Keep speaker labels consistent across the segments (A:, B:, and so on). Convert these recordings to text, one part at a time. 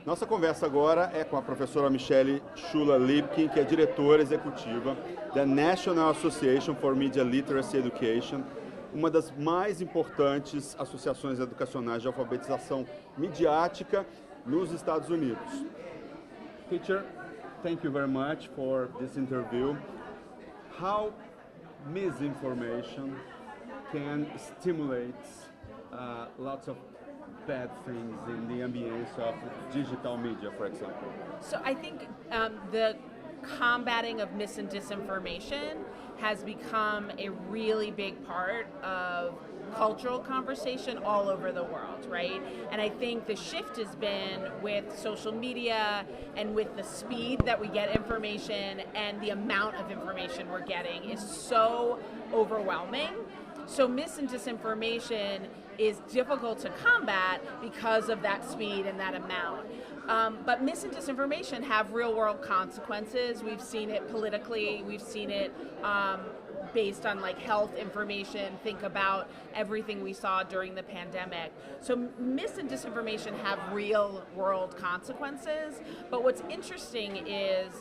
A: Nossa conversa agora é com a professora Michelle Ciulla-Lipkin, que é diretora-executiva da National Association for Media Literacy Education, uma das mais importantes associações educacionais de alfabetização midiática nos Estados Unidos. Teacher, thank you very much for this interview. How misinformation can stimulate lots of bad things in the ambience of digital media, for example?
B: So I think the combating of mis and disinformation has become a really big part of cultural conversation all over the world, right? And I think the shift has been with social media and with the speed that we get information and the amount of information we're getting is so overwhelming. So mis and disinformation is difficult to combat because of that speed and that amount. But mis and disinformation have real world consequences. We've seen it politically, we've seen it based on like health information. Think about everything we saw during the pandemic. So mis and disinformation have real world consequences. But what's interesting is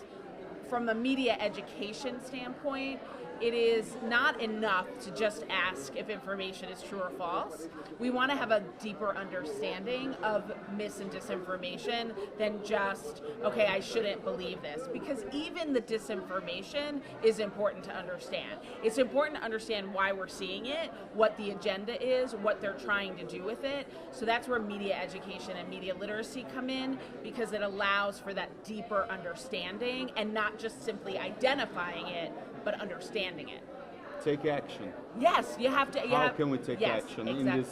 B: from a media education standpoint, it is not enough to just ask if information is true or false. We want to have a deeper understanding of mis and disinformation than just, okay, I shouldn't believe this. Because even the disinformation is important to understand. It's important to understand why we're seeing it, what the agenda is, what they're trying to do with it. So that's where media education and media literacy come in, because it allows for that deeper understanding and not just simply identifying it, but understanding it.
A: Take action.
B: Yes, you have to.
A: How can we take action
B: exactly.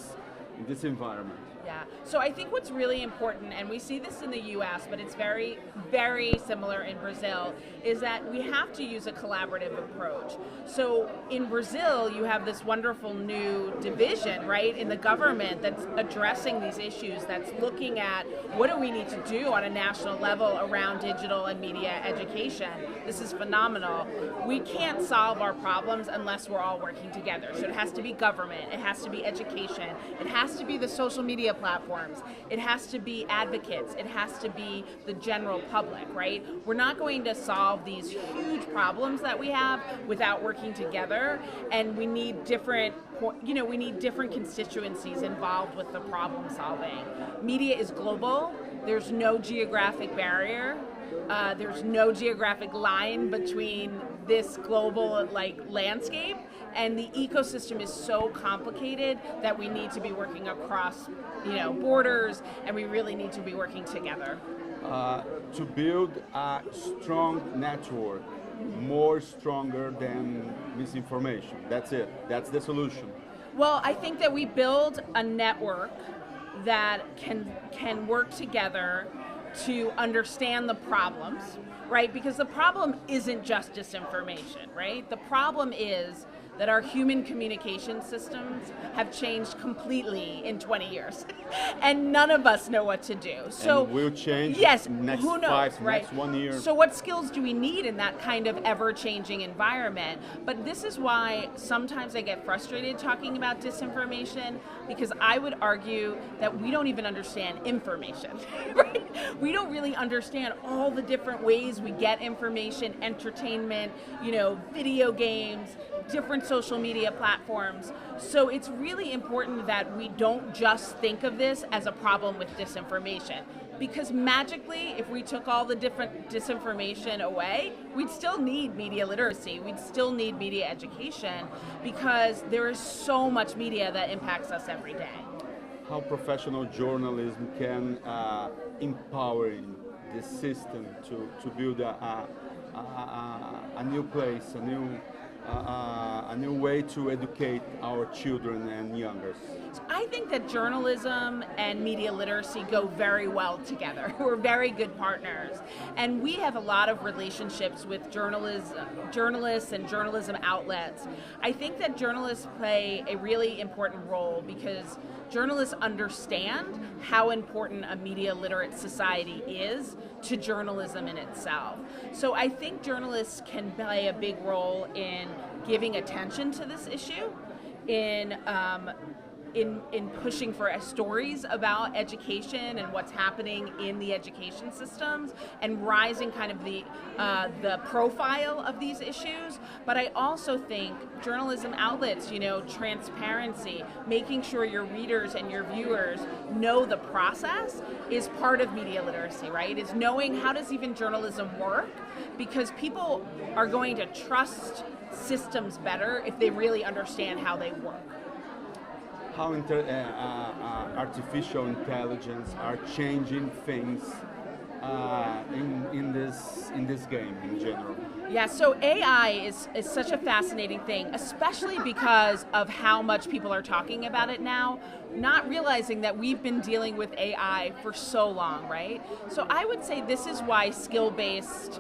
A: in this environment?
B: Yeah. So I think what's really important, and we see this in the U.S., but it's very, very similar in Brazil, is that we have to use a collaborative approach. So in Brazil, you have this wonderful new division, right, in the government that's addressing these issues, that's looking at what do we need to do on a national level around digital and media education. This is phenomenal. We can't solve our problems unless we're all working together. So it has to be government, it has to be education, it has to be the social media platforms, it has to be advocates, it has to be the general public, right? We're not going to solve these huge problems that we have without working together, and we need different constituencies involved with the problem solving. Media is global, there's no geographic barrier, there's no geographic line between this global landscape, and the ecosystem is so complicated that we need to be working across borders, and we really need to be working together.
A: To build a strong network, more stronger than misinformation. That's it. That's the solution.
B: Well, I think that we build a network that can work together to understand the problems, right? Because the problem isn't just disinformation, right? The problem is that our human communication systems have changed completely in 20 years. And none of us know what to do. So
A: and will change next
B: who knows,
A: 5,
B: right?
A: next 1 year.
B: So what skills do we need in that kind of ever-changing environment? But this is why sometimes I get frustrated talking about disinformation, because I would argue that we don't even understand information, right? We don't really understand all the different ways we get information, entertainment, video games, different social media platforms. So it's really important that we don't just think of this as a problem with disinformation. Because magically, if we took all the different disinformation away, we'd still need media literacy, we'd still need media education, because there is so much media that impacts us every day.
A: How professional journalism can empower the system to build a new place, a new way to educate our children and youngers?
B: I think that journalism and media literacy go very well together. We're very good partners. And we have a lot of relationships with journalists and journalism outlets. I think that journalists play a really important role because journalists understand how important a media literate society is to journalism in itself. So I think journalists can play a big role in giving attention to this issue, in in pushing for stories about education and what's happening in the education systems and rising kind of the profile of these issues. But I also think journalism outlets, transparency, making sure your readers and your viewers know the process is part of media literacy, right? Is knowing how does even journalism work, because people are going to trust systems better if they really understand how they work.
A: How artificial intelligence are changing things in this game in general?
B: Yeah, so AI is such a fascinating thing, especially because of how much people are talking about it now, not realizing that we've been dealing with AI for so long, right? So I would say this is why skill-based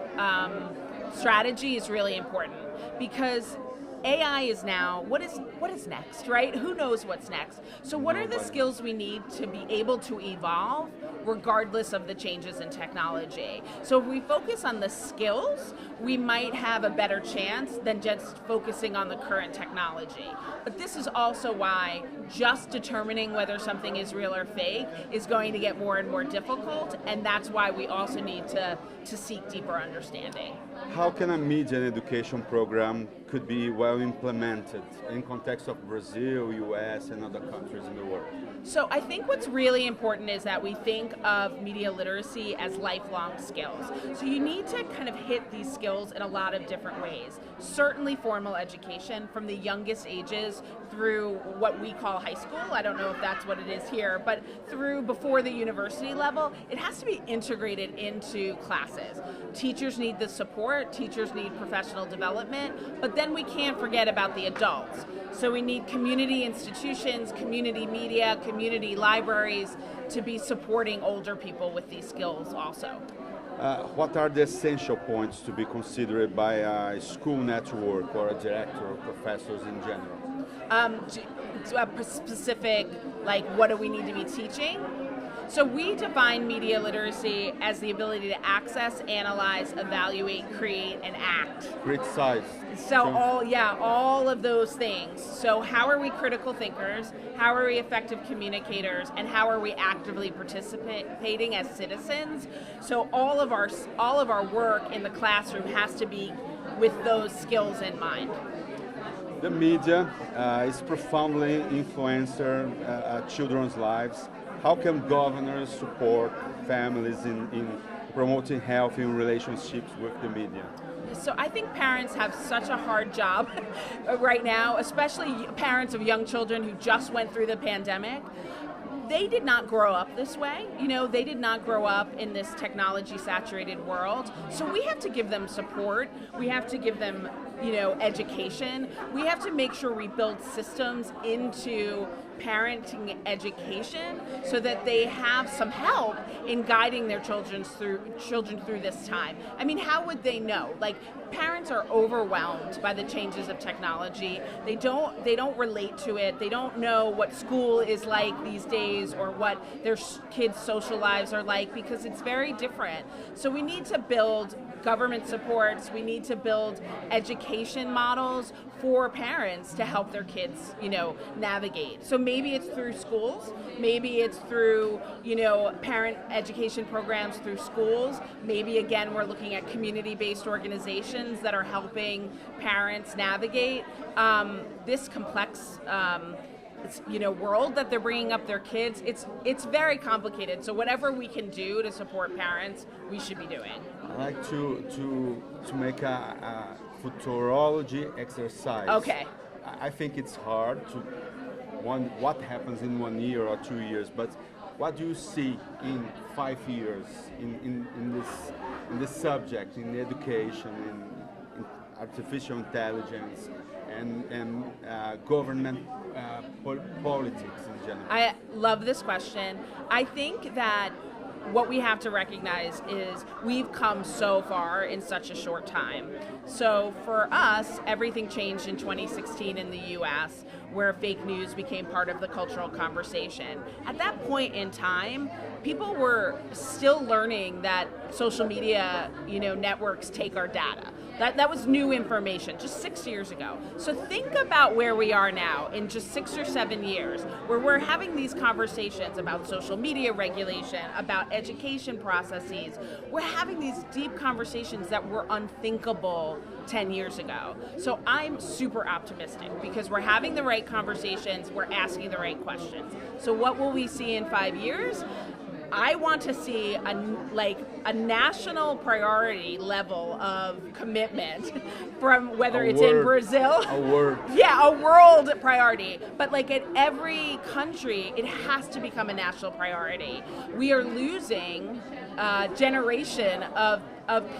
B: strategy is really important, because AI is now, what is next, right? Who knows what's next? So what are the skills we need to be able to evolve regardless of the changes in technology? So if we focus on the skills, we might have a better chance than just focusing on the current technology. But this is also why just determining whether something is real or fake is going to get more and more difficult, and that's why we also need to seek deeper understanding.
A: How can a media and education program could be well implemented in context of Brazil, US, and other countries in the world?
B: So I think what's really important is that we think of media literacy as lifelong skills. So you need to kind of hit these skills in a lot of different ways. Certainly formal education from the youngest ages through what we call high school. I don't know if that's what it is here, but through before the university level, it has to be integrated into classes. Teachers need the support, teachers need professional development, but then we can't forget about the adults. So we need community institutions, community media, community libraries to be supporting older people with these skills also.
A: What are the essential points to be considered by a school network or a director or professors in general?
B: Specific, like what do we need to be teaching? So we define media literacy as the ability to access, analyze, evaluate, create, and act.
A: Criticize.
B: So all of those things. So how are we critical thinkers? How are we effective communicators? And how are we actively participating as citizens? So all of our work in the classroom has to be with those skills in mind.
A: The media is profoundly influencing children's lives. How can governors support families in promoting healthy relationships with the media?
B: So I think parents have such a hard job right now, especially parents of young children who just went through the pandemic. They did not grow up this way. They did not grow up in this technology-saturated world. So we have to give them support. We have to give them, education. We have to make sure we build systems into parenting education so that they have some help in guiding their children through this time. I mean, how would they know? Like, parents are overwhelmed by the changes of technology. They don't relate to it. They don't know what school is like these days or what their kids' social lives are like, because it's very different. So we need to build government supports. We need to build education models for parents to help their kids, navigate. So maybe it's through schools, maybe it's through, parent education programs through schools. Maybe again, we're looking at community-based organizations that are helping parents navigate this complex world that they're bringing up their kids. It's very complicated. So whatever we can do to support parents, we should be doing.
A: I like to make a futurology exercise.
B: Okay.
A: I think it's hard to what happens in 1 year or 2 years, but what do you see in 5 years in this subject, in education, in artificial intelligence, and government politics in general?
B: I love this question. I think that what we have to recognize is we've come so far in such a short time. So for us, everything changed in 2016 in the US, where fake news became part of the cultural conversation. At that point in time, people were still learning that social media, networks take our data. That was new information just 6 years ago. So think about where we are now in just 6 or 7 years, where we're having these conversations about social media regulation, about education processes. We're having these deep conversations that were unthinkable 10 years ago. So I'm super optimistic because we're having the right conversations, we're asking the right questions. So what will we see in 5 years? I want to see a national priority level of commitment from whether it's in Brazil.
A: A word.
B: Yeah, a world priority. But like at every country, it has to become a national priority. We are losing a generation of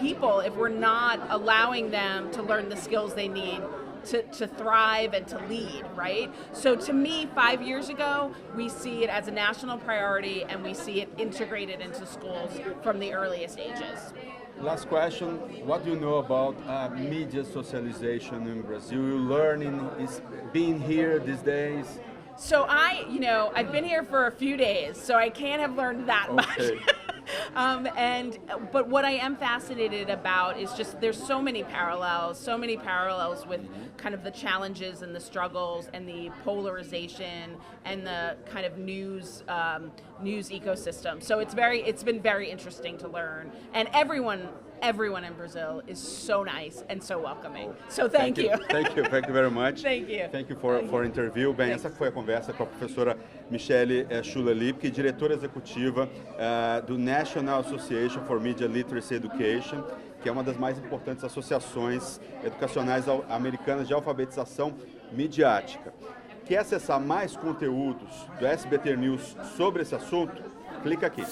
B: people if we're not allowing them to learn the skills they need to thrive and to lead, right? So to me, 5 years ago, we see it as a national priority and we see it integrated into schools from the earliest ages.
A: Last question, what do you know about media socialization in Brazil? You learning, is being here these days?
B: So I've been here for a few days, so I can't have learned that much. But what I am fascinated about is just there's so many parallels with kind of the challenges and the struggles and the polarization and the kind of news ecosystem. So it's been very interesting to learn, and everyone in Brazil is so nice and so welcoming. So thank you.
A: Thank you very much.
B: Thank you.
A: Thank you for interview. Bem, essa foi a conversa com a professora Michelle Ciulla, diretora-executiva do National Association for Media Literacy Education, que é uma das mais importantes associações educacionais americanas de alfabetização midiática. Quer acessar mais conteúdos do SBT News sobre esse assunto? Clica aqui.